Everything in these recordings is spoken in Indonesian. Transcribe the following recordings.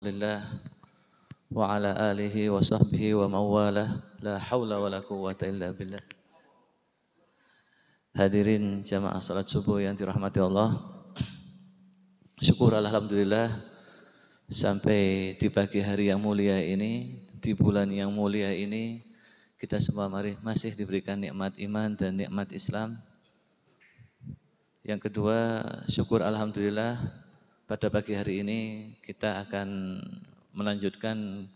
Lillah wa ala alihi wa sahbihi wa mawalah la hawla wa la quwwata illa billah. Hadirin jamaah salat subuh yang dirahmati Allah, syukur alhamdulillah sampai di pagi hari yang mulia ini, di bulan yang mulia ini, kita semua masih diberikan nikmat iman dan nikmat Islam. Yang kedua, syukur alhamdulillah pada pagi hari ini kita akan melanjutkan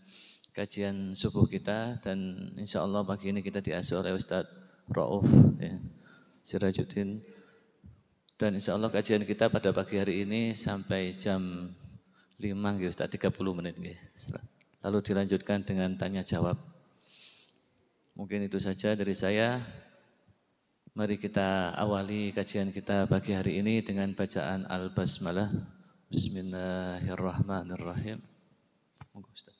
kajian subuh kita, dan insya Allah pagi ini kita diasuh oleh Ustadz Rauf Sirajuddin, dan insya Allah kajian kita pada pagi hari ini sampai jam 5 Ustadz, 30 menit. Lalu dilanjutkan dengan tanya jawab. Mungkin itu saja dari saya. Mari kita awali kajian kita pagi hari ini dengan bacaan Al-Basmalah. Bismillahirrahmanirrahim. Monggo Ustaz.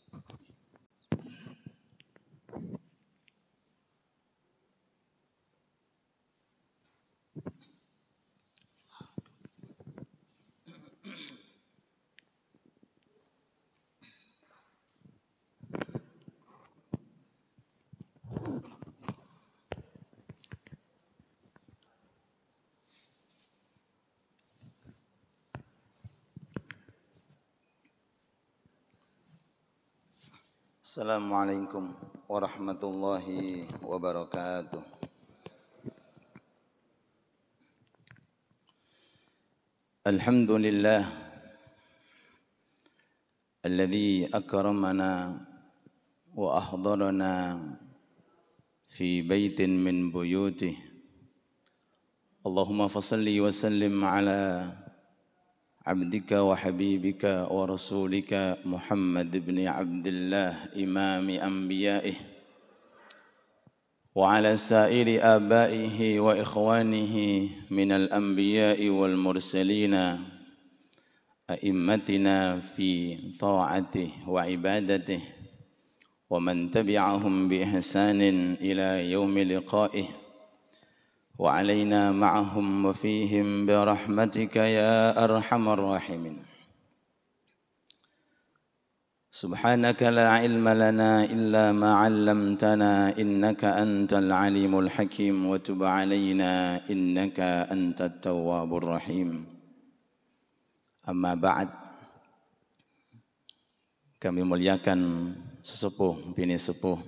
Assalamualaikum warahmatullahi wabarakatuh. Alhamdulillah alladzi akramana wa ahdarana fi baitin min buyutih. Allahumma fasalli wa sallim ala عبدك وحبيبك ورسولك محمد بن عبد الله إمام أنبيائه وعلى سائر آبائه وإخوانه من الأنبياء والمرسلين أئمتنا في طاعته وعبادته ومن تبعهم بإحسان إلى يوم لقائه وعلينا معهم وفيهم برحمتك يا أرحم الراحمين. سبحانك لا علم لنا إلا ما علمتنا إنك أنت العليم الحكيم وتب علينا إنك أنت التواب الرحيم. أما بعد, kami muliakan sesepuh bini sepuh,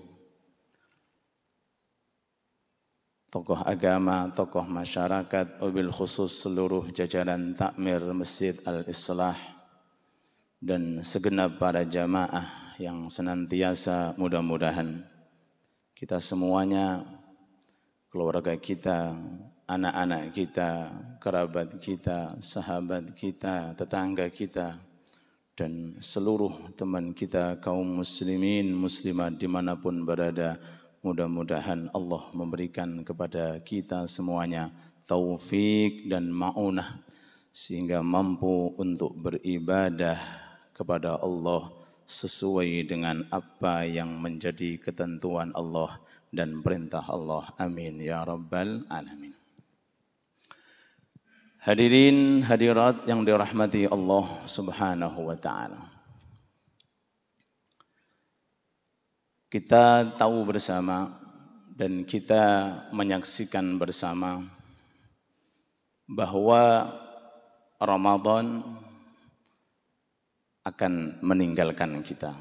tokoh agama, tokoh masyarakat, wabil khusus seluruh jajaran takmir Masjid Al-Islah dan segenap para jamaah yang senantiasa mudah-mudahan kita semuanya, keluarga kita, anak-anak kita, kerabat kita, sahabat kita, tetangga kita, dan seluruh teman kita kaum muslimin, muslimat dimanapun berada, mudah-mudahan Allah memberikan kepada kita semuanya taufik dan ma'unah sehingga mampu untuk beribadah kepada Allah sesuai dengan apa yang menjadi ketentuan Allah dan perintah Allah. Amin ya rabbal alamin. Hadirin hadirat yang dirahmati Allah Subhanahu wa ta'ala, kita tahu bersama dan kita menyaksikan bersama bahwa Ramadan akan meninggalkan kita.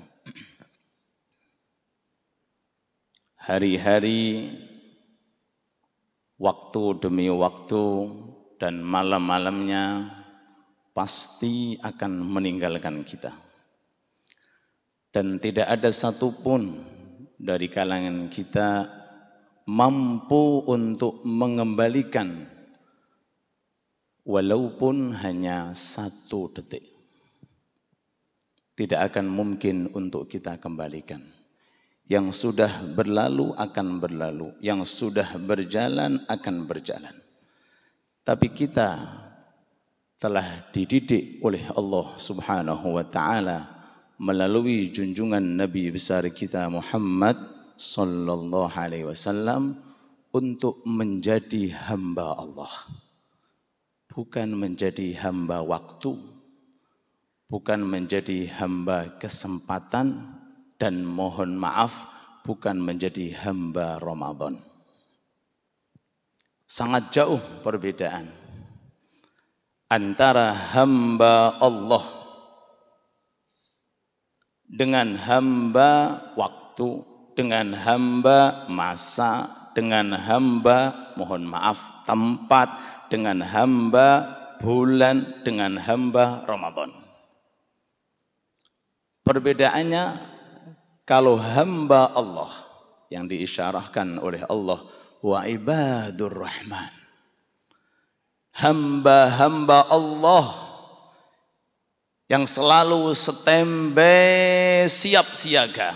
Hari-hari, waktu demi waktu, dan malam-malamnya pasti akan meninggalkan kita. Dan tidak ada satupun dari kalangan kita mampu untuk mengembalikan walaupun hanya 1 detik. Tidak akan mungkin untuk kita kembalikan. Yang sudah berlalu akan berlalu, yang sudah berjalan akan berjalan. Tapi kita telah dididik oleh Allah Subhanahu wa ta'ala melalui junjungan Nabi besar kita Muhammad sallallahu alaihi wasallam untuk menjadi hamba Allah, bukan menjadi hamba waktu, bukan menjadi hamba kesempatan, dan mohon maaf bukan menjadi hamba Ramadan. Sangat jauh perbedaan antara hamba Allah dengan hamba waktu, dengan hamba masa, dengan hamba mohon maaf tempat, dengan hamba bulan, dengan hamba Ramadan. Perbedaannya, kalau hamba Allah yang diisyarahkan oleh Allah, wa ibadur rahman, hamba-hamba Allah yang selalu standby siap siaga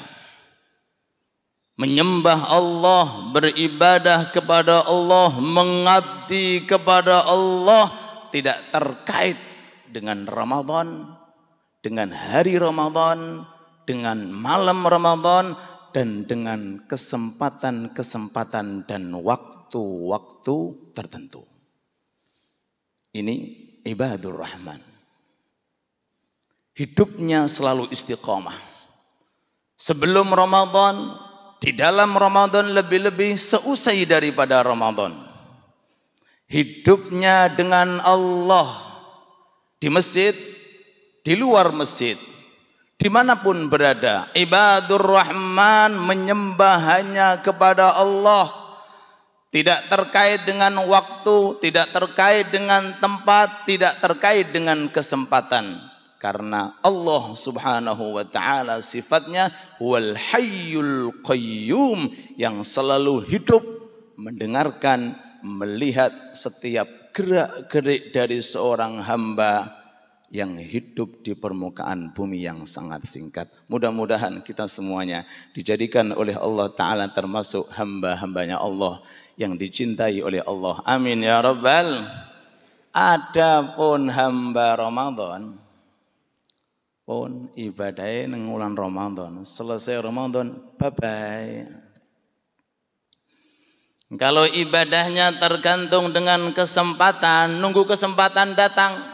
menyembah Allah, beribadah kepada Allah, mengabdi kepada Allah, tidak terkait dengan Ramadan, dengan hari Ramadan, dengan malam Ramadan, dan dengan kesempatan-kesempatan dan waktu-waktu tertentu. Ini ibadur rahman. Hidupnya selalu istiqamah. Sebelum Ramadan, di dalam Ramadan, lebih-lebih seusai daripada Ramadan. Hidupnya dengan Allah di masjid, di luar masjid, dimanapun berada, ibadur rahman menyembah hanya kepada Allah, tidak terkait dengan waktu, tidak terkait dengan tempat, tidak terkait dengan kesempatan. Karena Allah subhanahu wa ta'ala sifatnya huwal hayyul qayyum, yang selalu hidup, mendengarkan, melihat setiap gerak-gerik dari seorang hamba yang hidup di permukaan bumi yang sangat singkat. Mudah-mudahan kita semuanya dijadikan oleh Allah Ta'ala termasuk hamba-hambanya Allah yang dicintai oleh Allah. Amin ya Rabbal. Adapun hamba Ramadan pun ibadahnya nang wulan Ramadan, selesai Ramadan bye-bye. Kalau ibadahnya tergantung dengan kesempatan, nunggu kesempatan datang.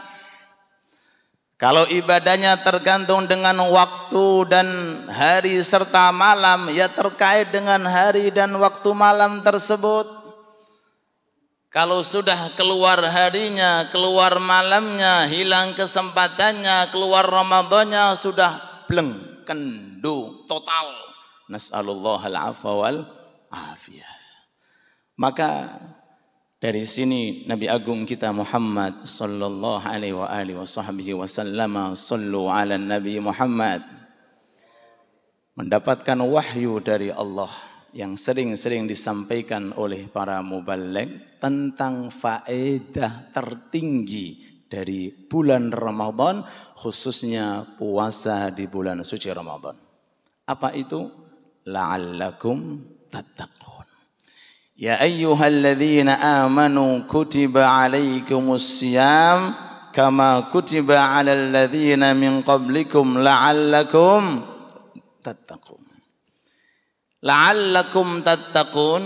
Kalau ibadahnya tergantung dengan waktu dan hari serta malam, ya terkait dengan hari dan waktu malam tersebut. Kalau sudah keluar harinya, keluar malamnya, hilang kesempatannya, keluar Ramadannya, sudah bleng, kendu, total. Nas'alullahal afwa wal afiyah. Maka dari sini Nabi Agung kita Muhammad sallallahu alaihi wa alihi wasallam, sallu ala Nabi Muhammad, mendapatkan wahyu dari Allah yang sering-sering disampaikan oleh para muballigh tentang faedah tertinggi dari bulan Ramadan, khususnya puasa di bulan suci Ramadan. Apa itu? La'allakum tattaqun. Ya ayyuhalladzina amanu kutiba alaikumus siyam kama kutiba alal ladzina min qablikum la'allakum tattaqun. La'allakum tattaqun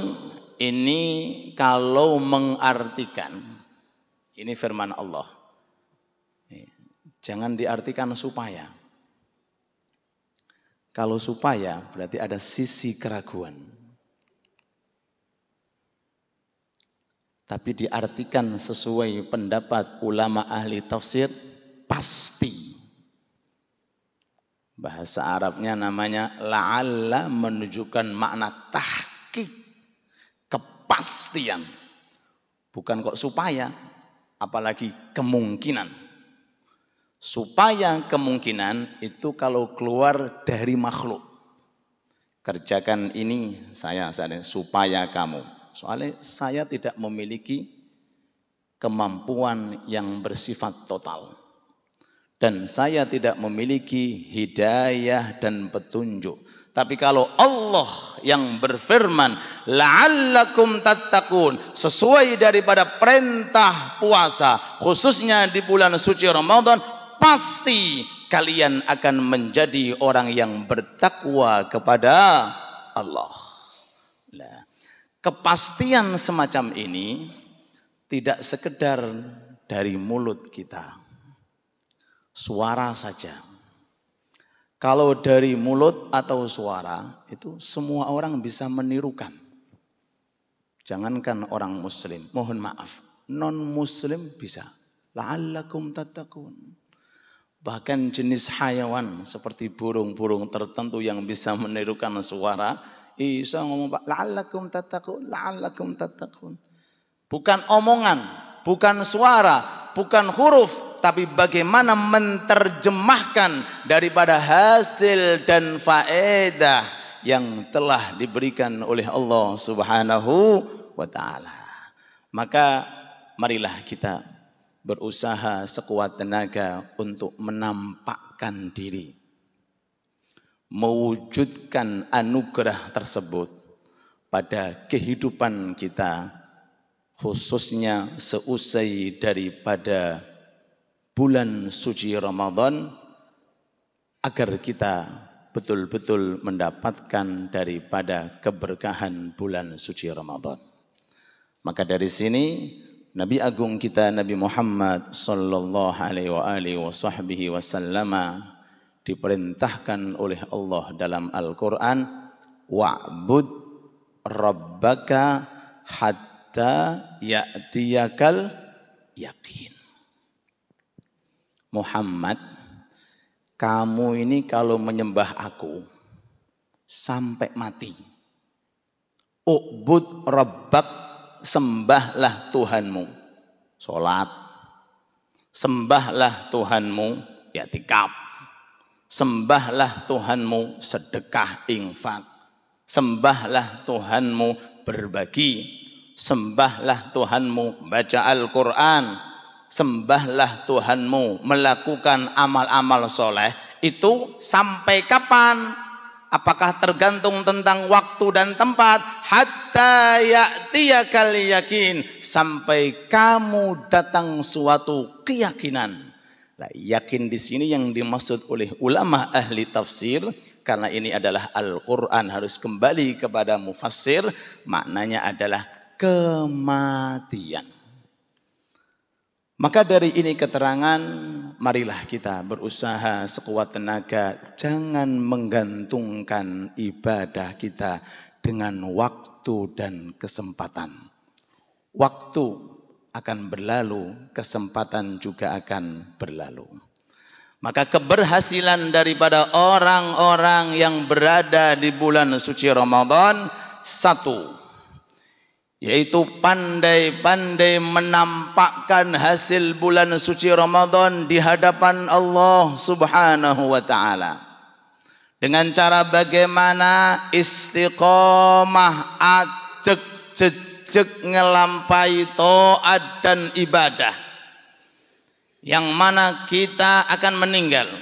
ini kalau mengartikan, ini firman Allah. Jangan diartikan supaya. Kalau supaya berarti ada sisi keraguan. Tapi diartikan sesuai pendapat ulama ahli tafsir, pasti. Bahasa Arabnya namanya la'alla, menunjukkan makna tahqiq, kepastian. Bukan kok supaya, apalagi kemungkinan. Supaya kemungkinan itu kalau keluar dari makhluk. Kerjakan ini saya supaya kamu. Soalnya saya tidak memiliki kemampuan yang bersifat total. Dan saya tidak memiliki hidayah dan petunjuk. Tapi kalau Allah yang berfirman, la'allakum tattaqun, sesuai daripada perintah puasa, khususnya di bulan suci Ramadan, pasti kalian akan menjadi orang yang bertakwa kepada Allah. Nah, kepastian semacam ini tidak sekedar dari mulut kita. suara saja. Kalau dari mulut atau suara itu semua orang bisa menirukan. Jangankan orang muslim, mohon maaf, non muslim bisa. La'allakum tattaqun. Bahkan jenis hayawan seperti burung-burung tertentu yang bisa menirukan suara, Isa ngomong, la'allakum tattaqun, la'allakum tattaqun. Bukan omongan, bukan suara, bukan huruf, tapi bagaimana menerjemahkan daripada hasil dan faedah yang telah diberikan oleh Allah Subhanahu wa ta'ala. Maka marilah kita berusaha sekuat tenaga untuk menampakkan diri, mewujudkan anugerah tersebut pada kehidupan kita, khususnya seusai daripada bulan suci Ramadan, agar kita betul-betul mendapatkan daripada keberkahan bulan suci Ramadan. Maka dari sini Nabi Agung kita Nabi Muhammad sallallahu alaihi wasallam diperintahkan oleh Allah dalam Al-Quran, wa'bud rabbaka hatta ya'tiyakal yakin. Muhammad, kamu ini kalau menyembah aku sampai mati. U'bud rabbak, sembahlah Tuhanmu. Salat. Sembahlah Tuhanmu, i'tikaf. Sembahlah Tuhanmu, sedekah, infak. Sembahlah Tuhanmu, berbagi. Sembahlah Tuhanmu, baca Al-Quran. Sembahlah Tuhanmu, melakukan amal-amal soleh. Itu sampai kapan? Apakah tergantung tentang waktu dan tempat? Hatta ya'tiyakal yakin, sampai kamu datang suatu keyakinan. Nah, yakin di sini yang dimaksud oleh ulama ahli tafsir, karena ini adalah Al-Quran, harus kembali kepada mufassir, maknanya adalah kematian. Maka dari ini keterangan, marilah kita berusaha sekuat tenaga, jangan menggantungkan ibadah kita dengan waktu dan kesempatan. Waktu akan berlalu, kesempatan juga akan berlalu. Maka keberhasilan daripada orang-orang yang berada di bulan suci Ramadan, satu, yaitu pandai-pandai menampakkan hasil bulan suci Ramadan di hadapan Allah Subhanahu wa ta'ala. Dengan cara bagaimana? Istiqomah, ajek jejek ngelampai taat dan ibadah. Yang mana kita akan meninggal,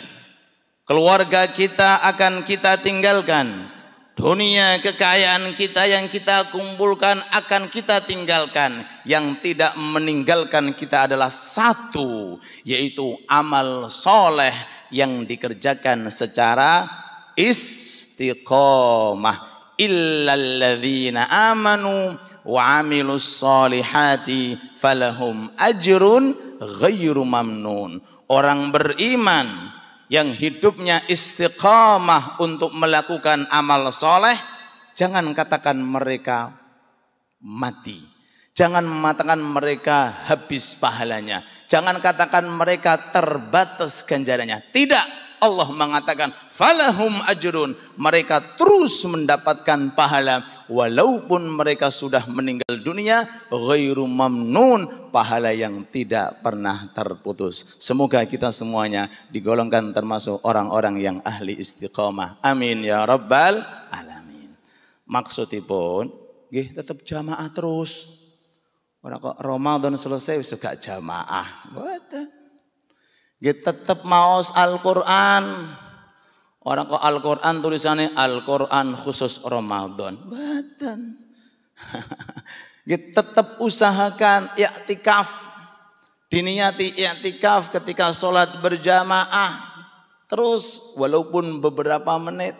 keluarga kita akan kita tinggalkan, dunia kekayaan kita yang kita kumpulkan akan kita tinggalkan. Yang tidak meninggalkan kita adalah satu, yaitu amal soleh yang dikerjakan secara istiqomah. Illalladzina amanu wa amilus solihati falahum ajrun ghairu mamnun. Orang beriman yang hidupnya istiqamah untuk melakukan amal soleh, jangan katakan mereka mati, jangan mengatakan mereka habis pahalanya, jangan katakan mereka terbatas ganjarannya. Tidak, Allah mengatakan falahum ajrun, mereka terus mendapatkan pahala walaupun mereka sudah meninggal dunia, ghairu mamnun, pahala yang tidak pernah terputus. Semoga kita semuanya digolongkan termasuk orang-orang yang ahli istiqamah. Amin ya rabbal alamin. Maksudipun nggih tetap jamaah terus. Ora kok Ramadan selesai wis gak jamaah. Mboten. Nggih tetap maos Al-Qur'an. Orang kok Al-Qur'an tulisannya Al-Qur'an khusus Ramadan. Mboten. Nggih tetap usahakan i'tikaf. Diniati i'tikaf ketika sholat berjamaah. Terus walaupun beberapa menit.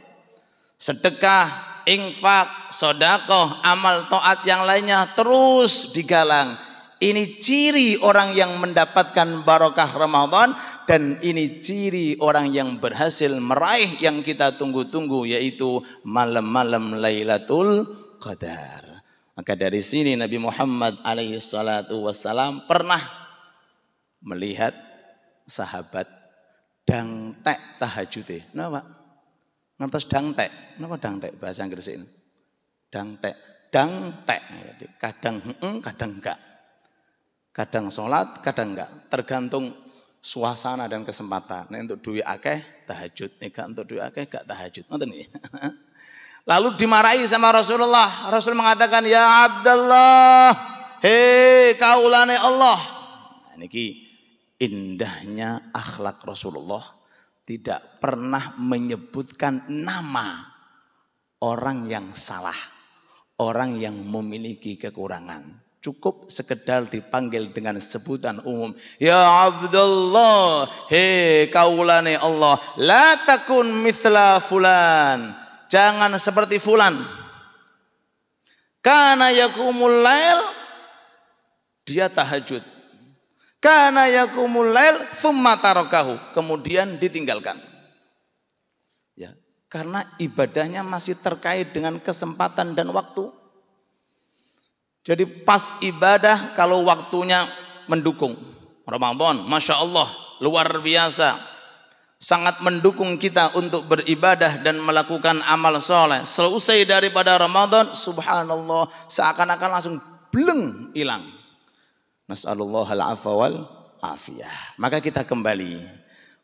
Sedekah, infak, sedekah, amal taat yang lainnya terus digalang. Ini ciri orang yang mendapatkan barokah Ramadan, Dan ini ciri orang yang berhasil meraih yang kita tunggu-tunggu, yaitu malam-malam Lailatul Qadar. Maka dari sini Nabi Muhammad alaihi salatu wassalam pernah melihat sahabat dangtek tahajud. Napa? Ngantos dangtek. Napa dangtek bahasa Inggris ini? Dangtek. Dangtek. Kadang kadang enggak. Kadang sholat, kadang enggak. Tergantung suasana dan kesempatan. Nek untuk duit akeh tahajud, nek gak untuk duit akeh gak tahajud. Ngoten nggih. Lalu dimarahi sama Rasulullah. Rasul mengatakan, "Ya Abdullah, hei kaulane Allah." Nah, niki indahnya akhlak Rasulullah, tidak pernah menyebutkan nama orang yang salah, orang yang memiliki kekurangan. Cukup sekedar dipanggil dengan sebutan umum, "Ya Abdullah, hei kaulane Allah, la takun mithla fulan." Jangan seperti fulan. Kana yakumul lail, dia tahajud. Kana yakumul lail thumma tarakahu, kemudian ditinggalkan. Ya, karena ibadahnya masih terkait dengan kesempatan dan waktu. Jadi pas ibadah kalau waktunya mendukung. Ramadan, Masya Allah, luar biasa. Sangat mendukung kita untuk beribadah dan melakukan amal soleh. Selesai daripada Ramadan, subhanallah, seakan-akan langsung bleng hilang. Nas'alullahal afwa wal afiyah. Maka kita kembali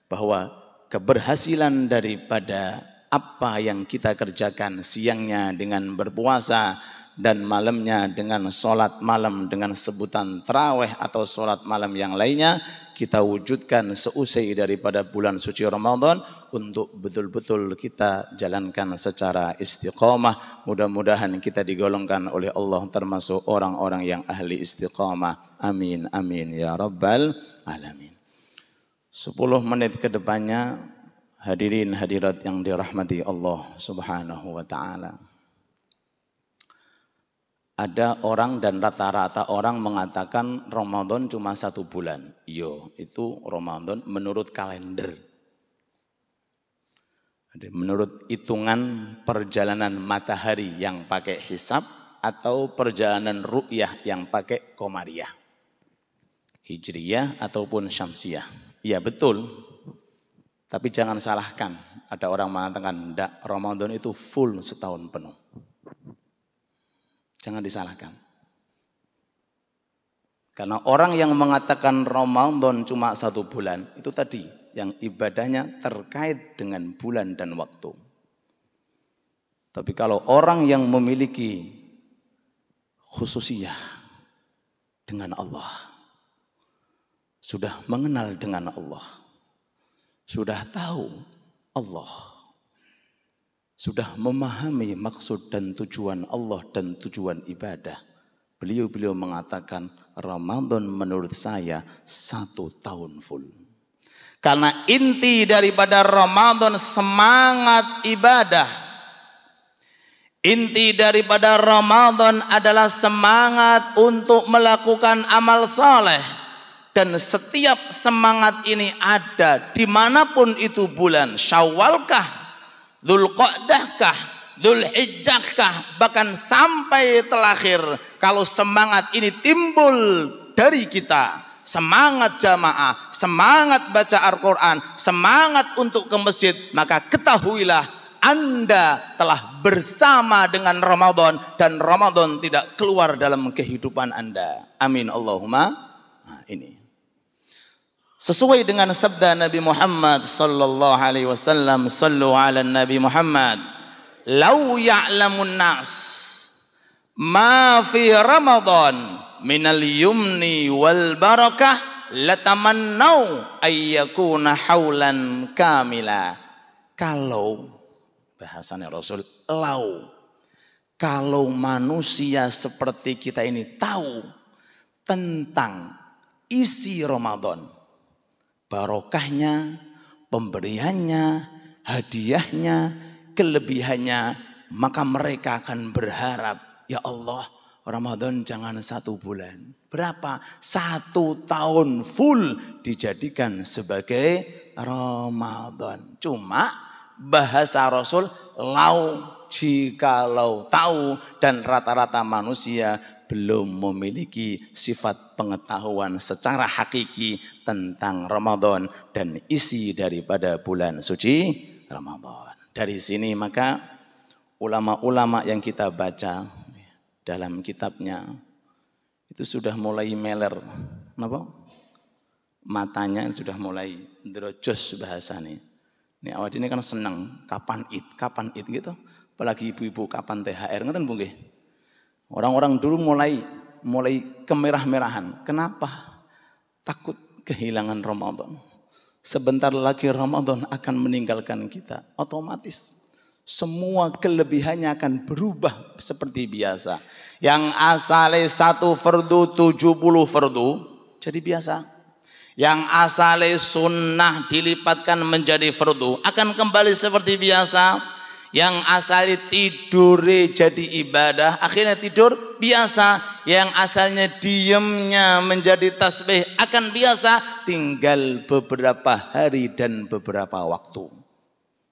bahwa keberhasilan daripada apa yang kita kerjakan, siangnya dengan berpuasa dan malamnya dengan sholat malam dengan sebutan tarawih atau sholat malam yang lainnya, kita wujudkan seusai daripada bulan suci Ramadan untuk betul-betul kita jalankan secara istiqamah. Mudah-mudahan kita digolongkan oleh Allah termasuk orang-orang yang ahli istiqamah. Amin, amin ya rabbal alamin. 10 menit ke depannya, hadirin hadirat yang dirahmati Allah subhanahu wa ta'ala. Ada orang dan rata-rata orang mengatakan Ramadan cuma 1 bulan. Iya, itu Ramadan menurut kalender. Menurut hitungan perjalanan matahari yang pakai hisab atau perjalanan ru'yah yang pakai komariah. Hijriyah ataupun syamsiyah. Iya betul. Tapi jangan salahkan. Ada orang mengatakan enggak, Ramadan itu full setahun penuh. Jangan disalahkan. Karena orang yang mengatakan Ramadan cuma 1 bulan, itu tadi yang ibadahnya terkait dengan bulan dan waktu. Tapi kalau orang yang memiliki khususiyah dengan Allah, sudah mengenal dengan Allah, sudah tahu Allah, sudah memahami maksud dan tujuan Allah dan tujuan ibadah. Beliau mengatakan Ramadan menurut saya 1 tahun full. Karena inti daripada Ramadan semangat ibadah. Inti daripada Ramadan adalah semangat untuk melakukan amal saleh. Dan setiap semangat ini ada dimanapun itu bulan. Syawalkah, Dzulqa'dahkah, Dzulhijjahkah, bahkan sampai terakhir. Kalau semangat ini timbul dari kita, semangat jamaah, semangat baca Al-Quran, semangat untuk ke masjid, maka ketahuilah Anda telah bersama dengan Ramadan dan Ramadan tidak keluar dalam kehidupan Anda. Amin Allahumma. Nah, ini sesuai dengan sabda Nabi Muhammad sallallahu alaihi wasallam, sallu ala Nabi Muhammad, lau ya'lamun nas ma fi Ramadan minal yumni wal barakah latamannau ayyakuna haulan kamila. Kalau bahasanya Rasul, kalau manusia seperti kita ini tahu tentang isi Ramadan, barokahnya, pemberiannya, hadiahnya, kelebihannya, maka mereka akan berharap, ya Allah, Ramadan jangan 1 bulan. Berapa? 1 tahun full dijadikan sebagai Ramadan. Cuma bahasa Rasul, lau, jikalau tahu, dan rata-rata manusia belum memiliki sifat pengetahuan secara hakiki tentang Ramadan dan isi daripada bulan suci Ramadan. Dari sini maka ulama-ulama yang kita baca dalam kitabnya itu sudah mulai meler, apa? Matanya sudah mulai drojos bahasanya. Ini awal ini kan senang kapan id gitu. Apalagi ibu-ibu kapan THR ngeten Bu nggih. Orang-orang dulu mulai kemerah-merahan. Kenapa? Takut kehilangan Ramadan. Sebentar lagi Ramadan akan meninggalkan kita. Otomatis semua kelebihannya akan berubah seperti biasa. Yang asalnya 1 fardu 70 fardu jadi biasa. Yang asalnya sunnah dilipatkan menjadi fardu akan kembali seperti biasa. Yang asalnya tidur jadi ibadah akhirnya tidur biasa. Yang asalnya diamnya menjadi tasbih akan biasa. Tinggal beberapa hari dan beberapa waktu.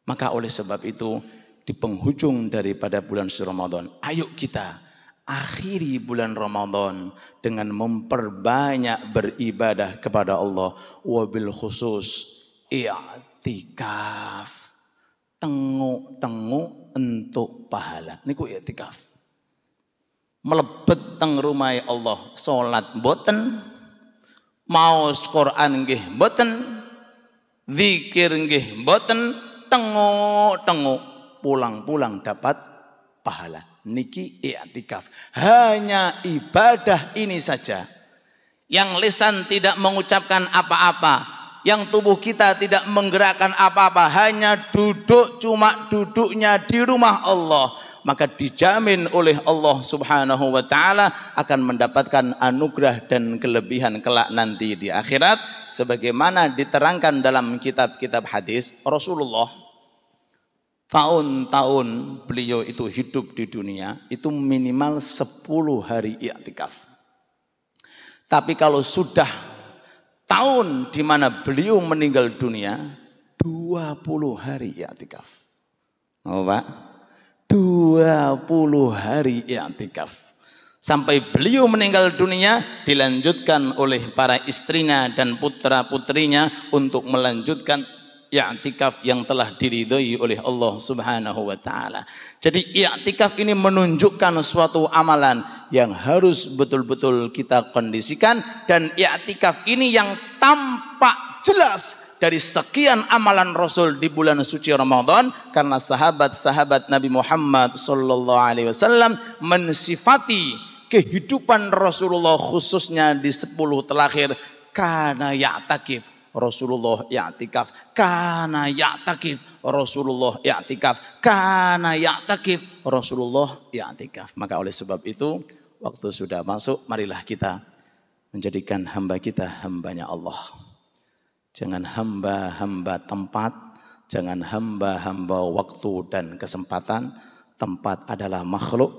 Maka oleh sebab itu di penghujung daripada bulan suci Ramadan, ayo kita akhiri bulan Ramadan dengan memperbanyak beribadah kepada Allah, wabil khusus i'tikaf. Tenguk untuk pahala niku i'tikaf. Melebet teng rumah Allah, salat mboten, maos Quran nggih mboten, zikir nggih mboten, tenguk pulang-pulang dapat pahala. Niki i'tikaf. Hanya ibadah ini saja. Yang lisan tidak mengucapkan apa-apa, yang tubuh kita tidak menggerakkan apa-apa, hanya duduk, cuma duduknya di rumah Allah, maka dijamin oleh Allah Subhanahu wa taala akan mendapatkan anugerah dan kelebihan kelak nanti di akhirat, sebagaimana diterangkan dalam kitab-kitab hadis. Rasulullah tahun-tahun beliau itu hidup di dunia itu minimal 10 hari i'tikaf. Tapi kalau sudah tahun di mana beliau meninggal dunia, 20 hari i'tikaf. Oh Pak, 20 hari i'tikaf. Sampai beliau meninggal dunia dilanjutkan oleh para istrinya dan putra-putrinya untuk melanjutkan i'tikaf yang telah diridhoi oleh Allah Subhanahu wa taala. Jadi i'tikaf ini menunjukkan suatu amalan yang harus betul-betul kita kondisikan, dan i'tikaf ini yang tampak jelas dari sekian amalan Rasul di bulan suci Ramadan, karena sahabat-sahabat Nabi Muhammad sallallahu alaihi wasallam mensifati kehidupan Rasulullah khususnya di 10 terakhir, kana ya'takif Rasulullah i'tikaf, kana ya'takif Rasulullah i'tikaf, kana ya'takif Rasulullah i'tikaf. Maka oleh sebab itu waktu sudah masuk, marilah kita menjadikan hamba kita hambanya Allah. Jangan hamba-hamba tempat, jangan hamba-hamba waktu dan kesempatan. Tempat adalah makhluk,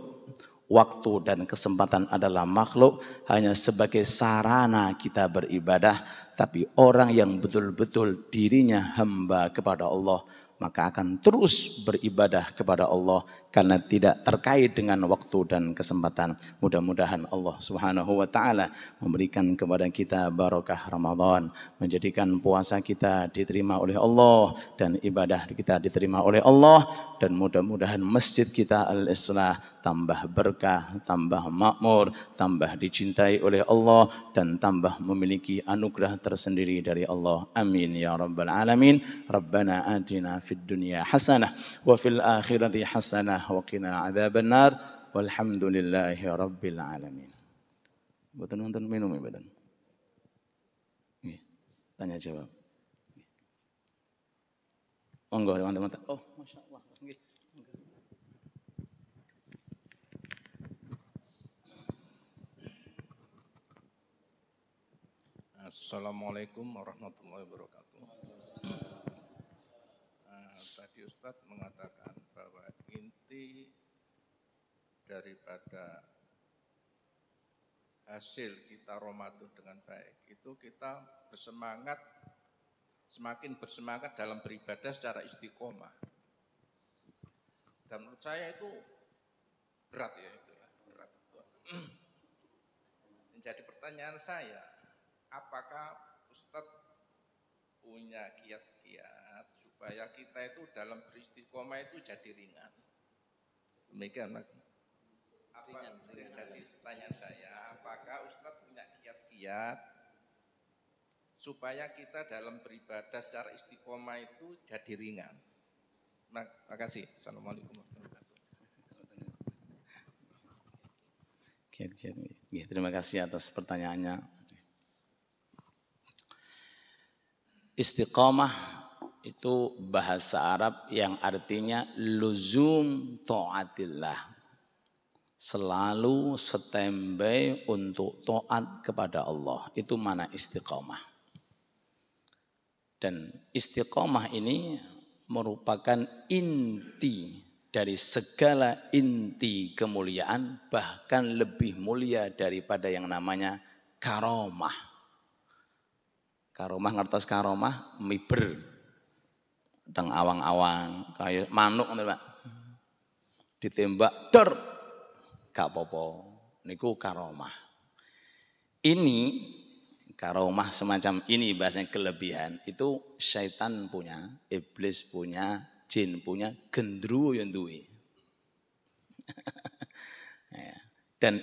waktu dan kesempatan adalah makhluk, hanya sebagai sarana kita beribadah. Tapi orang yang betul-betul dirinya hamba kepada Allah, maka akan terus beribadah kepada Allah karena tidak terkait dengan waktu dan kesempatan. Mudah-mudahan Allah Subhanahu wa taala memberikan kepada kita barokah Ramadan, menjadikan puasa kita diterima oleh Allah dan ibadah kita diterima oleh Allah, dan mudah-mudahan masjid kita Al-Islah tambah berkah, tambah makmur, tambah dicintai oleh Allah, dan tambah memiliki anugerah tersendiri dari Allah. Amin ya rabbal alamin. Rabbana atina fid dunya hasanah wa fil akhirati hasanah wa qina adzabannar. Walhamdulillahi rabbil alamin. Mboten wonten minum ya mboten? Nggih. Tanya jawab. Monggo teman-teman. Oh, masyaallah. Nggih. Assalamualaikum warahmatullahi wabarakatuh. Tadi Ustadz mengatakan bahwa inti daripada hasil kita Ramadan dengan baik, itu kita semakin bersemangat dalam beribadah secara istiqomah. Dan menurut saya itu berat ya, berat. Jadi pertanyaan saya, apakah Ustadz punya kiat-kiat supaya kita itu dalam beristiqomah itu jadi ringan? Demikian. Jadi pertanyaan saya, apakah Ustadz punya kiat-kiat supaya kita dalam beribadah secara istiqomah itu jadi ringan? Terima kasih. Assalamualaikum warahmatullahi wabarakatuh. Terima kasih atas pertanyaannya. Istiqomah itu bahasa Arab yang artinya luzum ta'atillah. Selalu standby untuk taat kepada Allah. Itu mana istiqomah. Dan istiqomah ini merupakan inti dari segala inti kemuliaan, bahkan lebih mulia daripada yang namanya karomah. Karomah, ngertos karomah, miber, teng awang-awang, kayak manuk, Pak. Ditembak, dor, gak apa-apa. Niku karomah. Ini karomah semacam ini bahasanya kelebihan. Itu syaitan punya, iblis punya, jin punya, gendruwo yang duwe. Dan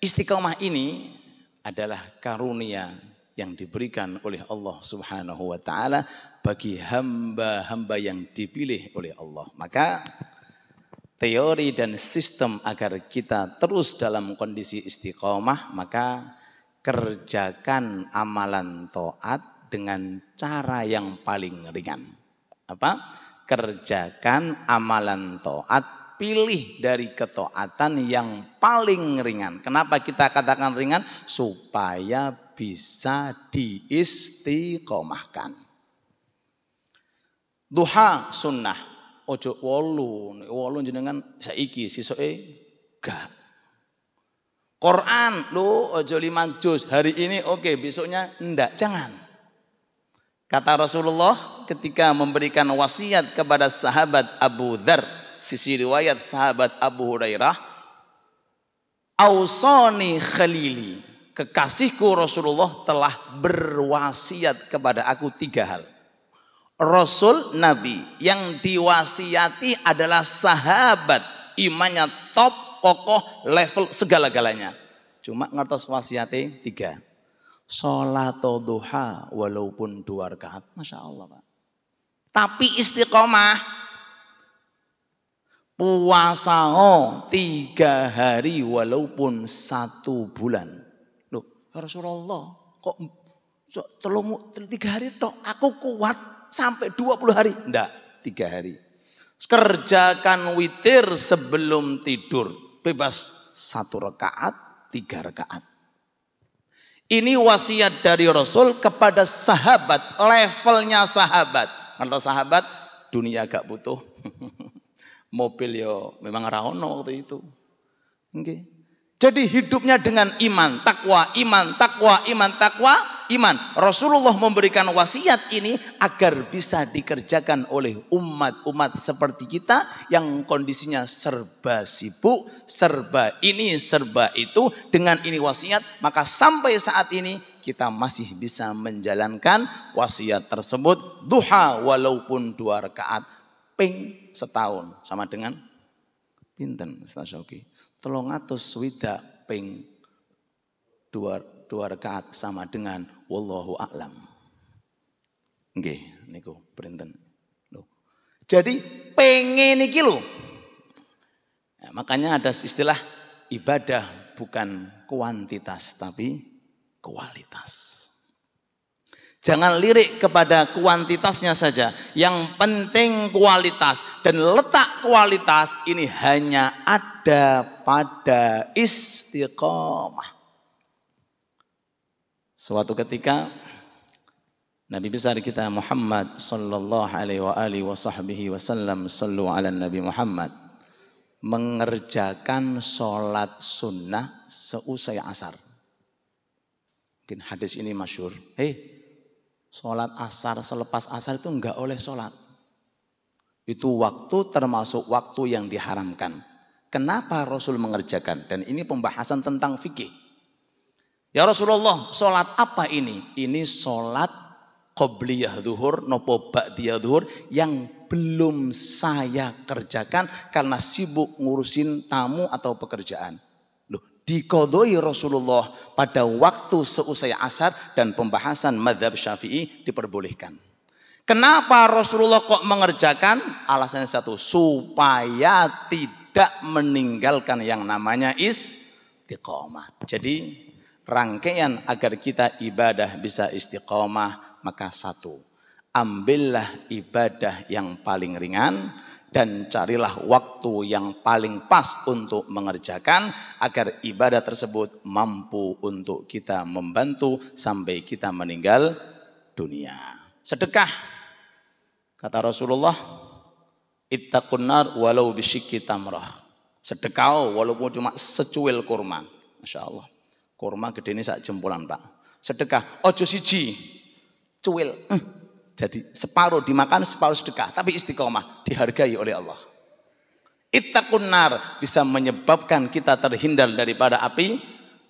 istiqomah ini adalah karunia yang diberikan oleh Allah Subhanahu wa taala bagi hamba-hamba yang dipilih oleh Allah. Maka teori dan sistem agar kita terus dalam kondisi istiqomah, maka kerjakan amalan taat dengan cara yang paling ringan. Apa? Kerjakan amalan taat, pilih dari ketaatan yang paling ringan. Kenapa kita katakan ringan? Supaya bisa diistiqomahkan. Duha sunnah. Ojo wolu jenengan saiki sisoke gak. Quran lu ojo 5 juz. Hari ini oke, besoknya enggak, jangan. Kata Rasulullah ketika memberikan wasiat kepada sahabat Abu Dzar, sisi riwayat sahabat Abu Hurairah, Ausani khalili, kekasihku Rasulullah telah berwasiat kepada aku 3 hal. Rasul Nabi yang diwasiati adalah sahabat, imannya top, kokoh, level segala-galanya. Cuma ngertos wasiatnya 3. Sholat duha walaupun 2 rakaat. Masya Allah, Pak. Tapi istiqomah. Puasa 3 hari walaupun 1 bulan. Loh, ya Rasulullah, kok 3 hari tok? Aku kuat sampai 20 hari. Enggak, 3 hari. Kerjakan witir sebelum tidur. Bebas 1 rakaat, 3 rakaat. Ini wasiat dari Rasul kepada sahabat, levelnya sahabat. Karena sahabat dunia gak butuh. Mobil yo memang ora ono waktu itu. Okay. Jadi hidupnya dengan iman, takwa, iman, takwa, iman, takwa, iman. Rasulullah memberikan wasiat ini agar bisa dikerjakan oleh umat-umat seperti kita yang kondisinya serba sibuk, serba ini, serba itu. Dengan ini wasiat, maka sampai saat ini kita masih bisa menjalankan wasiat tersebut. Duha walaupun 2 rakaat, ping setahun, sama dengan pinten Ustaz Syauqi? 300 ping 2 rakaat sama dengan wallahu a'lam. Nggih niku printen. Jadi pengen iki lho. Nah, makanya ada istilah ibadah bukan kuantitas tapi kualitas. Jangan lirik kepada kuantitasnya saja. Yang penting kualitas. Dan letak kualitas ini hanya ada pada istiqomah. Suatu ketika Nabi besar kita Muhammad sallallahu alaihi wasallam, sallu ala Nabi Muhammad, mengerjakan sholat sunnah seusai asar. Mungkin hadis ini masyhur. Sholat asar selepas asar itu enggak oleh sholat. Itu waktu termasuk waktu yang diharamkan. Kenapa Rasul mengerjakan? Dan ini pembahasan tentang fikih. Ya Rasulullah, sholat apa ini? Ini sholat qobliyah zuhur, nopo ba'diyah zuhur yang belum saya kerjakan karena sibuk ngurusin tamu atau pekerjaan. Diqodoi Rasulullah pada waktu seusai asar dan pembahasan mazhab Syafi'i diperbolehkan. Kenapa Rasulullah kok mengerjakan? Alasannya satu, supaya tidak meninggalkan yang namanya istiqomah. Jadi rangkaian agar kita ibadah bisa istiqomah, maka satu, ambillah ibadah yang paling ringan dan carilah waktu yang paling pas untuk mengerjakan agar ibadah tersebut mampu untuk kita membantu sampai kita meninggal dunia. Sedekah, kata Rasulullah, ittaqun nar walau bisyikki tamrah. Sedekah walaupun cuma secuil kurma. Masya Allah, kurma gede ini sak jempolan Pak. Sedekah, ojo siji cuil, jadi separuh dimakan, separuh sedekah, tapi istiqomah, dihargai oleh Allah. Ittaqun nar bisa menyebabkan kita terhindar daripada api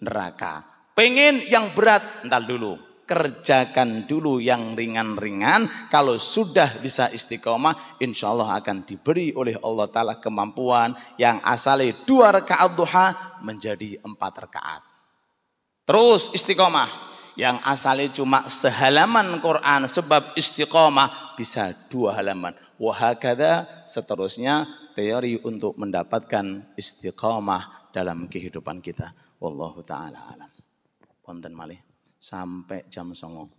neraka. Pengen yang berat, entar dulu, kerjakan dulu yang ringan-ringan. Kalau sudah bisa istiqomah, insya Allah akan diberi oleh Allah Ta'ala kemampuan yang asalnya 2 rakaat duha menjadi 4 rakaat. Terus istiqomah yang asalnya cuma sehalaman Quran, sebab istiqomah bisa 2 halaman. Wahakadha seterusnya teori untuk mendapatkan istiqomah dalam kehidupan kita. Wallahu ta'ala alam. Wonten malih sampai jam 09.00.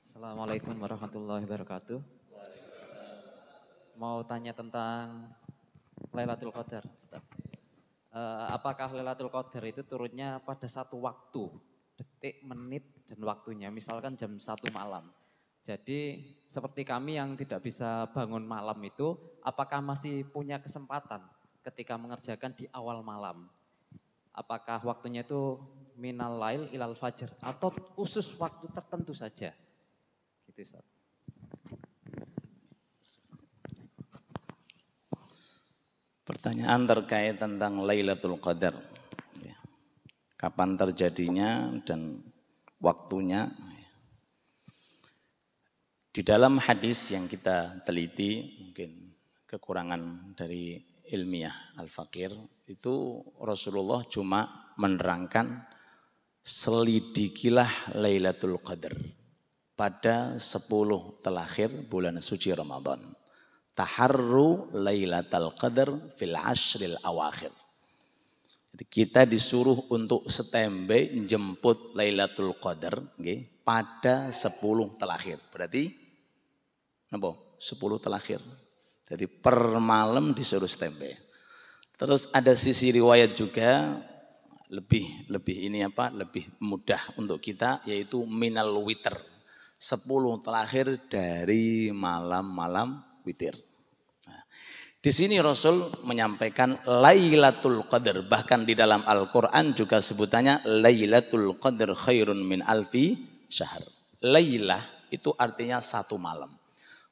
Assalamualaikum warahmatullahi wabarakatuh. Mau tanya tentang Lailatul Qadar, Ustaz. Apakah Lailatul Qadar itu turunnya pada satu waktu, detik, menit, dan waktunya, misalkan jam 1 malam. Jadi seperti kami yang tidak bisa bangun malam itu, apakah masih punya kesempatan ketika mengerjakan di awal malam? Apakah waktunya itu minal lail ilal fajr atau khusus waktu tertentu saja? Gitu, Ustaz. Pertanyaan terkait tentang Lailatul Qadar. Kapan terjadinya dan waktunya. Di dalam hadis yang kita teliti, mungkin kekurangan dari ilmiah Al-Faqir, itu Rasulullah cuma menerangkan selidikilah Lailatul Qadar pada 10 terakhir bulan suci Ramadan. Taharru Lailatul Qadar fil ashril awakhir. Jadi kita disuruh untuk standby jemput Lailatul Qadar pada 10 terakhir. Berarti apa? 10 terakhir. Jadi per malam disuruh standby. Terus ada sisi riwayat juga lebih mudah untuk kita, yaitu minal witr. 10 terakhir dari malam-malam witir. Nah, di sini Rasul menyampaikan Lailatul Qadar, bahkan di dalam Al-Quran juga sebutannya Lailatul Qadar khairun min alfi syahr. Lailah itu artinya 1 malam.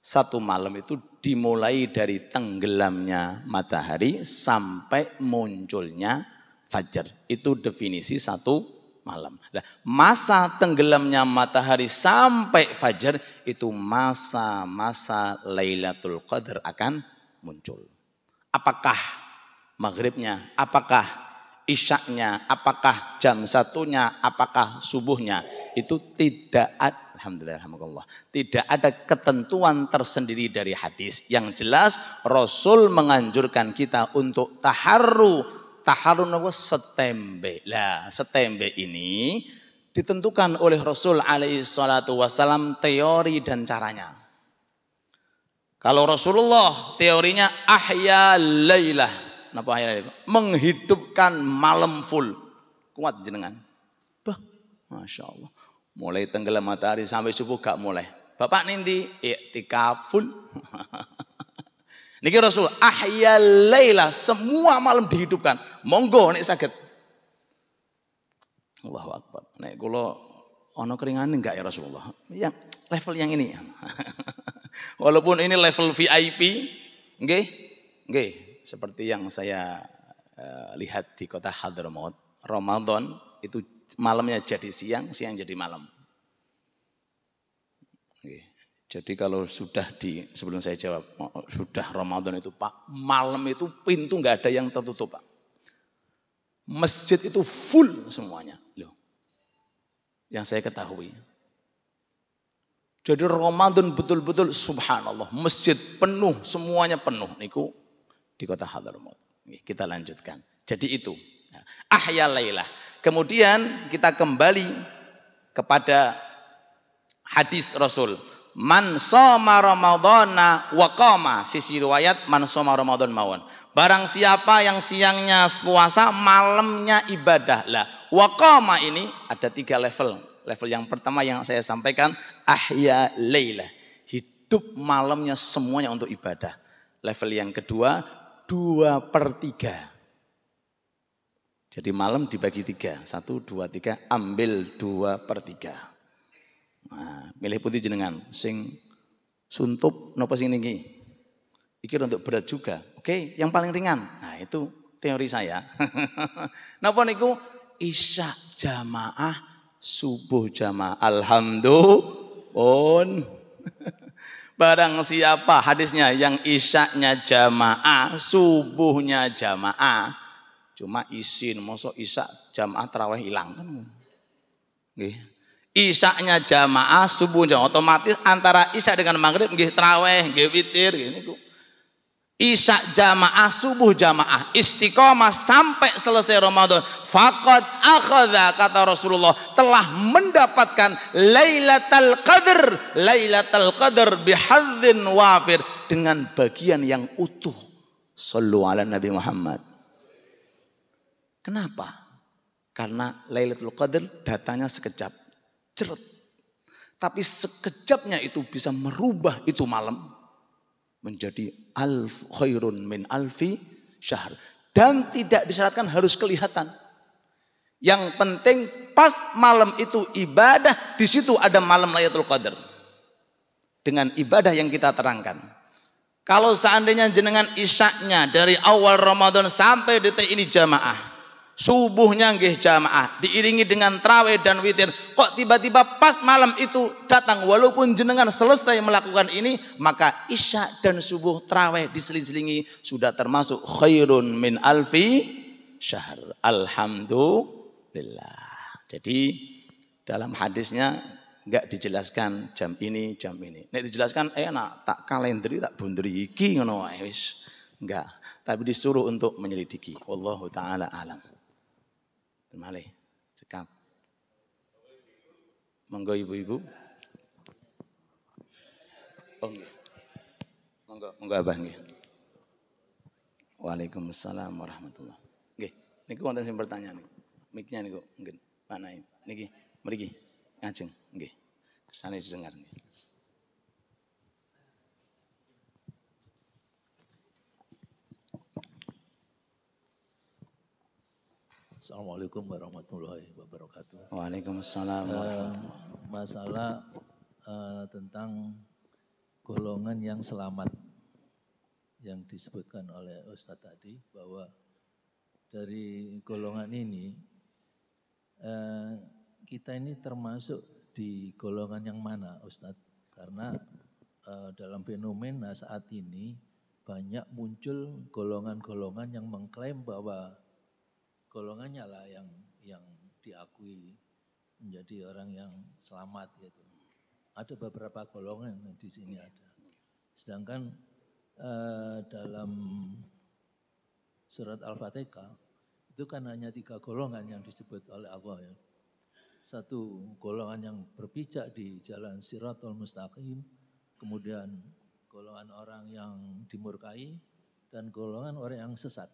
1 malam itu dimulai dari tenggelamnya matahari sampai munculnya fajar. Itu definisi 1 malam. Nah, masa tenggelamnya matahari sampai fajar itu masa-masa Lailatul Qadar akan muncul. Apakah maghribnya, apakah isyaknya, apakah jam 1-nya, apakah subuhnya, itu tidak ada, alhamdulillah, tidak ada ketentuan tersendiri dari hadis. Yang jelas Rasul menganjurkan kita untuk taharru setembe. Lah, setembe ini ditentukan oleh Rasul alaihi salatu wasalam teori dan caranya. Kalau Rasulullah teorinya ahya lailah, napa ahya lailah? Menghidupkan malam full. Kuat jenengan. Bah, Masya Allah. Mulai tenggelam matahari sampai subuh gak mulai. Bapak ninti i'tikafun. Niki Rasul ahya laila, semua malam dihidupkan. Monggo nek saged. Allahu Akbar. Nek kula ana keringane enggak ya Rasulullah? Yang level yang ini. Walaupun ini level VIP, nggih. Nggih, seperti yang saya lihat di kota Hadramaut, Ramadan itu malamnya jadi siang, siang jadi malam. Nggih. Jadi kalau sudah sebelum saya jawab, sudah Ramadan itu Pak, malam itu pintu nggak ada yang tertutup Pak. Masjid itu full semuanya. Loh. Yang saya ketahui. Jadi Ramadan betul-betul subhanallah. Masjid penuh, semuanya penuh. Niku di kota Hadramaut. Kita lanjutkan. Jadi itu. Ahya lailah. Kemudian kita kembali kepada hadis Rasul. Man shoma ramadhana wa qama. Sisi riwayat man shoma ramadhan mawon. Barang siapa yang siangnya puasa, malamnya ibadah. Lah, wa qama ini ada 3 level. Level yang pertama yang saya sampaikan, ahya lailah. Hidup malamnya semuanya untuk ibadah. Level yang kedua, 2/3. Jadi malam dibagi 3. 1, 2, 3, ambil 2/3. Nah, milih putih jenengan. Sing suntup napa sing niki? Iki untuk berat juga. Oke, yang paling ringan. Nah, itu teori saya. Napa niku? Isya jamaah, subuh jamaah. Alhamdulillah. Barang siapa hadisnya yang isyaknya jamaah, subuhnya jamaah. Cuma isin, mosok isya jamaah tarawih hilang kan. Nggih. Isyaknya jamaah, subuh jamaah. Otomatis antara isya dengan maghrib nggih tarawih, nggih witir niku. Isya jamaah, subuh jamaah, istiqomah sampai selesai Ramadan. Faqad akhadha, kata Rasulullah, telah mendapatkan Lailatul Qadar. Lailatul Qadar bihadzin wafir, dengan bagian yang utuh. Shallu ala Nabi Muhammad. Kenapa? Karena Lailatul Qadar datanya sekejap, ceret. Tapi sekejapnya itu bisa merubah itu malam menjadi khairun min alfi syahr. Dan tidak disyaratkan harus kelihatan. Yang penting pas malam itu ibadah, di situ ada malam Lailatul Qadar. Dengan ibadah yang kita terangkan. Kalau seandainya jenengan isyaknya dari awal Ramadan sampai detik ini jamaah, subuhnya nggih jamaah, diiringi dengan tarawih dan witir, kok tiba-tiba pas malam itu datang, walaupun jenengan selesai melakukan ini, maka isya dan subuh tarawih diseling-selingi, sudah termasuk khairun min alfi syahr. Alhamdulillah. Jadi dalam hadisnya enggak dijelaskan jam ini, jam ini. Nek dijelaskan enak, tak kalenderi, tak bunderi iki ngono wae wis. Enggak, tapi disuruh untuk menyelidiki. Wallahu taala alam. Malih, cekap. Monggo ibu-ibu. Oh nggih. Monggo Abah nggih. Waalaikumsalam warahmatullahi. Nggih, niki wonten sing pertanyaan niku. Miknya niku nggih, Pak Naim. Niki mriki ngajeng nggih. Kersane didengar nggih. Assalamualaikum warahmatullahi wabarakatuh. Waalaikumsalam warahmatullahi. Masalah tentang golongan yang selamat yang disebutkan oleh Ustadz tadi, bahwa dari golongan ini kita ini termasuk di golongan yang mana Ustadz? Karena dalam fenomena saat ini banyak muncul golongan-golongan yang mengklaim bahwa golongannya lah yang diakui menjadi orang yang selamat gitu. Ada beberapa golongan yang di sini ada. Sedangkan dalam surat Al-Fatihah itu kan hanya 3 golongan yang disebut oleh Allah ya. 1 golongan yang berpijak di jalan Shirathul Mustaqim, kemudian golongan orang yang dimurkai, dan golongan orang yang sesat.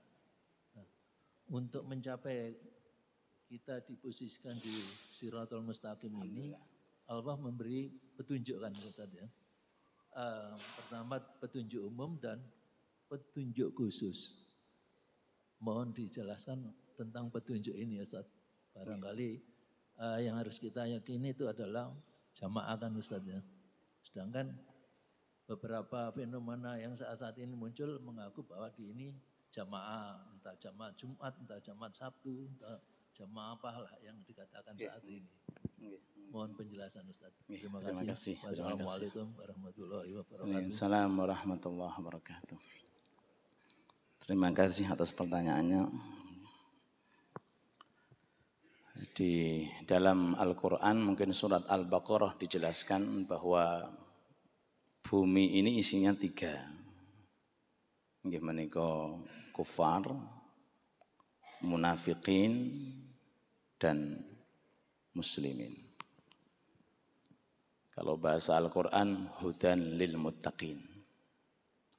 Untuk mencapai kita diposisikan di Shirathul Mustaqim ini, Allah memberi petunjuk kan Ustaz ya. Pertama petunjuk umum dan petunjuk khusus. Mohon dijelaskan tentang petunjuk ini Ustaz. Barangkali yang harus kita yakini itu adalah jamaah kan Ustaz ya. Sedangkan beberapa fenomena yang saat ini muncul mengaku bahwa di ini jamaah, entah jamaah Jumat, entah jamaah Sabtu, entah jamaah apalah yang dikatakan saat ini. Mohon penjelasan Ustaz. Terima kasih. Wassalamualaikum warahmatullahi wabarakatuh. Waalaikumsalam warahmatullahi wabarakatuh. Terima kasih atas pertanyaannya. Di dalam Al-Quran mungkin surat Al-Baqarah dijelaskan bahwa bumi ini isinya 3. Nggih menika kufar, munafikin, dan muslimin. Kalau bahasa Al-Quran, hudan lil muttaqin.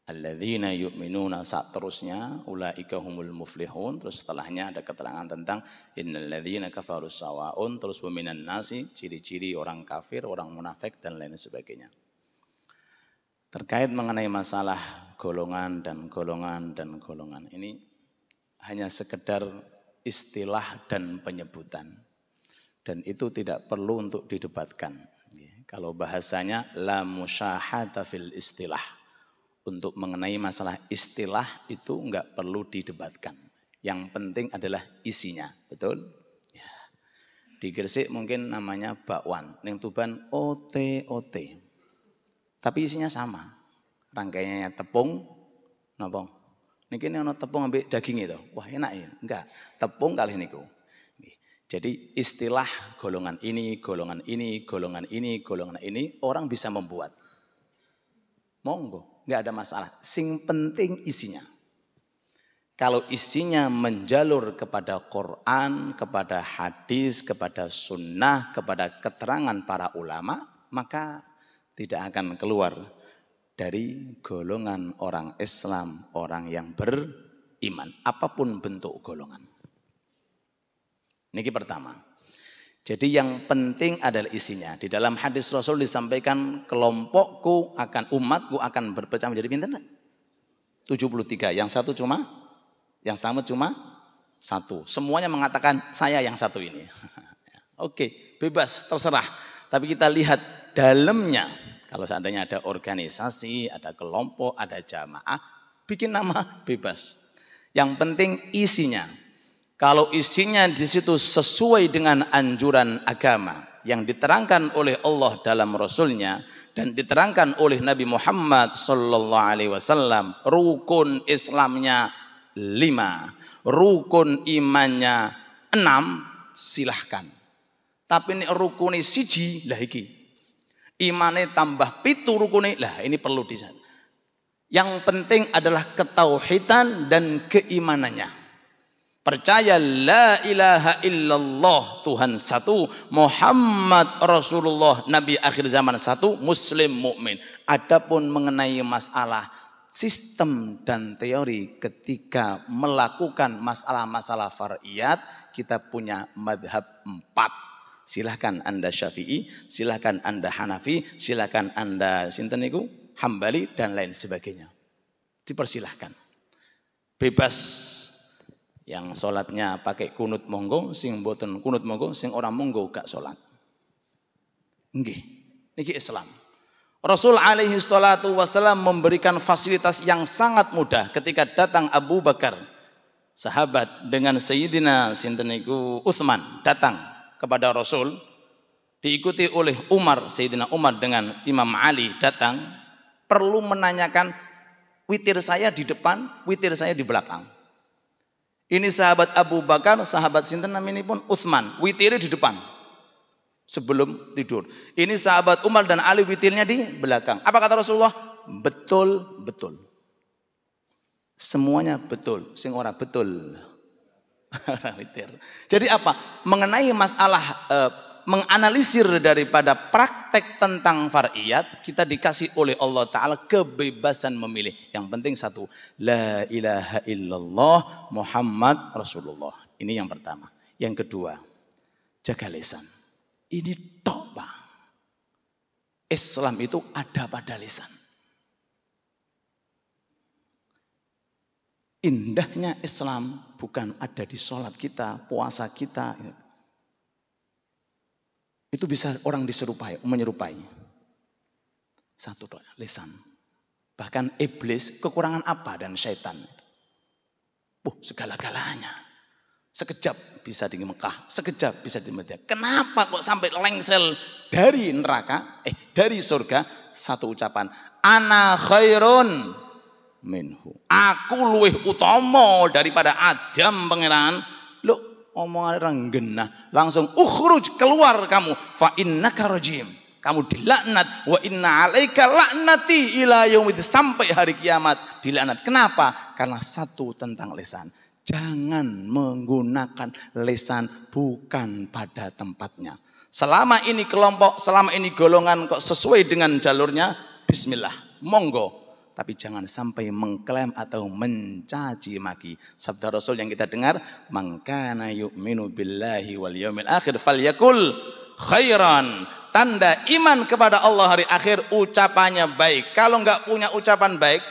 Alladzina yu'minuna, saat terusnya ulaika humul muflihun, terus setelahnya ada keterangan tentang innalladzina kafaru sawa'un, terus wa minan nasi, ciri-ciri orang kafir, orang munafik dan lain sebagainya. Terkait mengenai masalah golongan dan golongan ini hanya sekedar istilah dan penyebutan, dan itu tidak perlu untuk didebatkan. Kalau bahasanya la musyahata fil istilah. Untuk mengenai masalah istilah itu enggak perlu didebatkan. Yang penting adalah isinya, betul? Ya. Di Gresik mungkin namanya bakwan, ning Tuban OT. Tapi isinya sama. Rangkaiannya tepung, napa? Niki ana tepung ambek daging itu. Wah, enak ya? Enggak. Tepung kali niku. Jadi istilah golongan ini orang bisa membuat. Monggo. Nggak ada masalah, sing penting isinya. Kalau isinya menjalur kepada Quran, kepada hadis, kepada sunnah, kepada keterangan para ulama, maka tidak akan keluar dari golongan orang Islam, orang yang beriman, apapun bentuk golongan. Niki pertama. Jadi yang penting adalah isinya. Di dalam hadis Rasul disampaikan umatku akan berpecah menjadi pinten? 73. Yang selamat cuma 1. Semuanya mengatakan saya yang satu ini. Oke, bebas, terserah. Tapi kita lihat dalamnya. Kalau seandainya ada organisasi, ada kelompok, ada jamaah, bikin nama bebas. Yang penting isinya. Kalau isinya di situ sesuai dengan anjuran agama yang diterangkan oleh Allah dalam Rasulnya dan diterangkan oleh Nabi Muhammad sallallahu alaihi wasallam, rukun Islamnya 5, rukun imannya 6, silahkan. Tapi ini rukun siji lah iki. Imane tambah 7 rukune lah ini perlu di sana. Yang penting adalah ketauhidan dan keimanannya. Percaya la ilaha illallah, Tuhan satu, Muhammad Rasulullah, Nabi akhir zaman satu, Muslim mukmin. Adapun mengenai masalah sistem dan teori ketika melakukan masalah-masalah far'iyat, kita punya madhab 4. Silahkan Anda Syafi'i, silahkan Anda Hanafi, silahkan Anda sinten niku Hambali dan lain sebagainya. Dipersilahkan. Bebas. Yang sholatnya pakai kunut monggo, sing boten kunut monggo, sing orang monggo gak sholat. Nggih, niki Islam. Rasul alaihi salatu wasallam memberikan fasilitas yang sangat mudah ketika datang Abu Bakar, sahabat dengan Sayyidina sinten niku Utsman datang kepada Rasul, diikuti oleh Umar, Sayyidina Umar dengan Imam Ali datang, perlu menanyakan witir saya di depan, witir saya di belakang. Ini sahabat Abu Bakar, sahabat sinten naminipun Utsman, witirnya di depan sebelum tidur. Ini sahabat Umar dan Ali, witirnya di belakang. Apa kata Rasulullah? Betul, betul. Semuanya betul, sing ora betul. Witir. Jadi apa? Mengenai masalah menganalisir daripada praktek tentang far'iyat, kita dikasih oleh Allah Ta'ala kebebasan memilih. Yang penting satu, la ilaha illallah Muhammad Rasulullah. Ini yang pertama. Yang kedua, jaga lisan. Ini tok, Pak. Islam itu ada pada lisan. Indahnya Islam bukan ada di sholat kita, puasa kita. Itu bisa orang menyerupai. Satu doa, lisan. Bahkan iblis kekurangan apa dan syaitan. Segala-galanya. Sekejap bisa di Mekah, sekejap bisa di Madinah. Kenapa kok sampai lengsel dari neraka, dari surga, satu ucapan, ana khairun minhu. Aku luwih utama daripada Adam pangeran. Loh, omongan orang genah. Langsung ukhruj, keluar kamu. Fa innaka rajim. Kamu dilaknat. Wa inna alaika laknati ila yaumid, sampai hari kiamat dilaknat. Kenapa? Karena satu tentang lisan. Jangan menggunakan lisan bukan pada tempatnya. Selama ini kelompok, selama ini golongan kok sesuai dengan jalurnya, bismillah, monggo. Tapi jangan sampai mengklaim atau mencaci maki. Sabda Rasul yang kita dengar, man kana yu'minu billahi wal yaumil akhir falyakul khairan. Tanda iman kepada Allah hari akhir, ucapannya baik. Kalau enggak punya ucapan baik,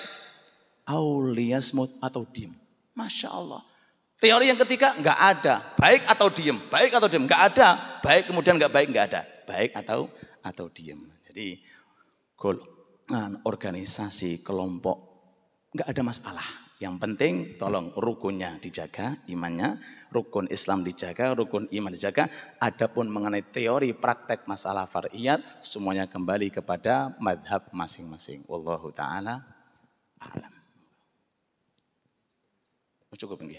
auliyasmut, atau diem. Masya Allah. Teori yang ketiga enggak ada. Baik atau diem, baik atau diem. Enggak ada. Baik kemudian enggak baik, enggak ada. Baik atau diem. Jadi organisasi, kelompok, enggak ada masalah. Yang penting tolong rukunnya dijaga, imannya, rukun Islam dijaga, rukun iman dijaga. Adapun mengenai teori praktek masalah far'iyat, semuanya kembali kepada madhab masing-masing. Wallahu ta'ala a'lam. Cukup nggih.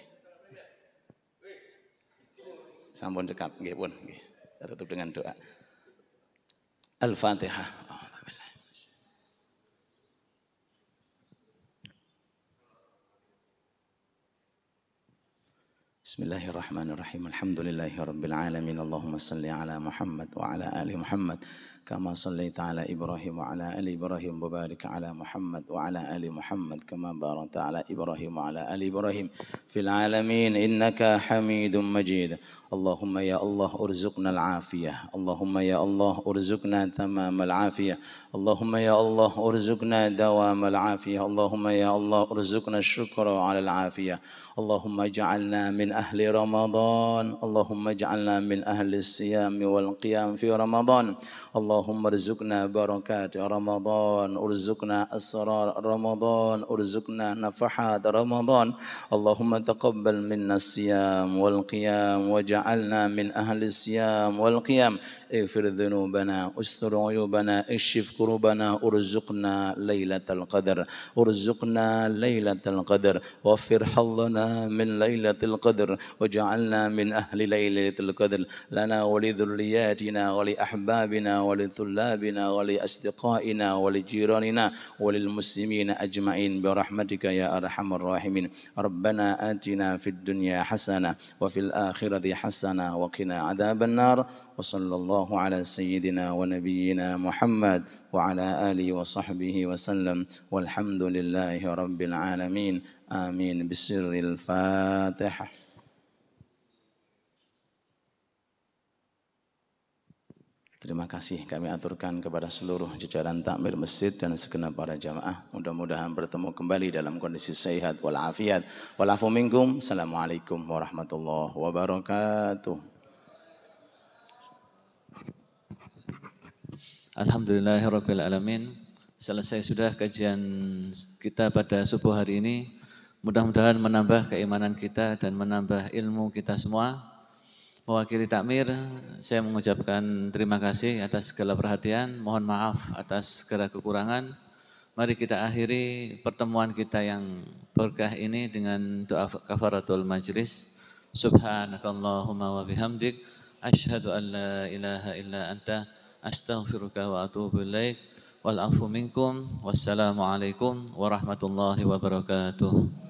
Sampun cekap nggih pun nggih. Kita tutup dengan doa. Al-Fatihah. Bismillahirrahmanirrahim. Alhamdulillahirabbil alamin. Allahumma shalli ala Muhammad wa ala ali Muhammad kama shallaita ala Ibrahim wa ala ali Ibrahim wa barik ala Muhammad wa ala ali Muhammad kama barakta ala Ibrahim wa ala ali Ibrahim fil alamin innaka Hamidum Majid. Allahumma ya Allah urzuqna al-afiyah. Allahumma ya Allah urzuqna tamam al-afiyah. Allahumma ya Allah urzuqna dawam al-afiyah. Allahumma ya Allah urzuqna syukra ala al-afiyah. Allahumma ja'alna min ahli Ramadan. Allahumma ja'alna min ahli siyam wal qiyam fi Ramadan. Allahumma urzuqna barakat Ramadan, urzuqna asrar Ramadan, urzuqna nafahat Ramadan. Allahumma taqabbal minna siyam wal qiyam waj'alna min ahli siyam wal qiyam. Ighfir dhunubana, ustur uyubana, ishif kurubana, urzuqna laylatal qadar, urzuqna laylatal qadar, waghfir hallana min laylatil qadar, waj'alna min ahli laylatil qadar, lana wa li dhurriyyatina wa li ahbabina wa li thullabina wa li asdiqaina wa li jiranina wa lil muslimina ajma'in bi rahmatika ya arhamar rahimin. Rabbana atina fid dunya hasanah wa fil akhirati hasanah wa qina adzaban nar. وصلى الله على سيدنا ونبينا محمد وعلى آله وصحبه وسلم والحمد لله رب العالمين آمين بسر الفاتحة. Terima kasih kami aturkan kepada seluruh jajaran takmir masjid dan segenap para jamaah. Mudah-mudahan bertemu kembali dalam kondisi sehat walafiat. Walafu minkum. Assalamualaikum warahmatullahi wabarakatuh. Alhamdulillahirabbil alamin. Selesai sudah kajian kita pada subuh hari ini. Mudah-mudahan menambah keimanan kita dan menambah ilmu kita semua. Mewakili takmir, saya mengucapkan terima kasih atas segala perhatian. Mohon maaf atas segala kekurangan. Mari kita akhiri pertemuan kita yang berkah ini dengan doa kafaratul majlis. Subhanakallahumma wa bihamdik, asyhadu an la ilaha illa anta, astaghfiruka wa atubu ilaik. Wal afu minkum. Wassalamualaikum warahmatullahi wabarakatuh.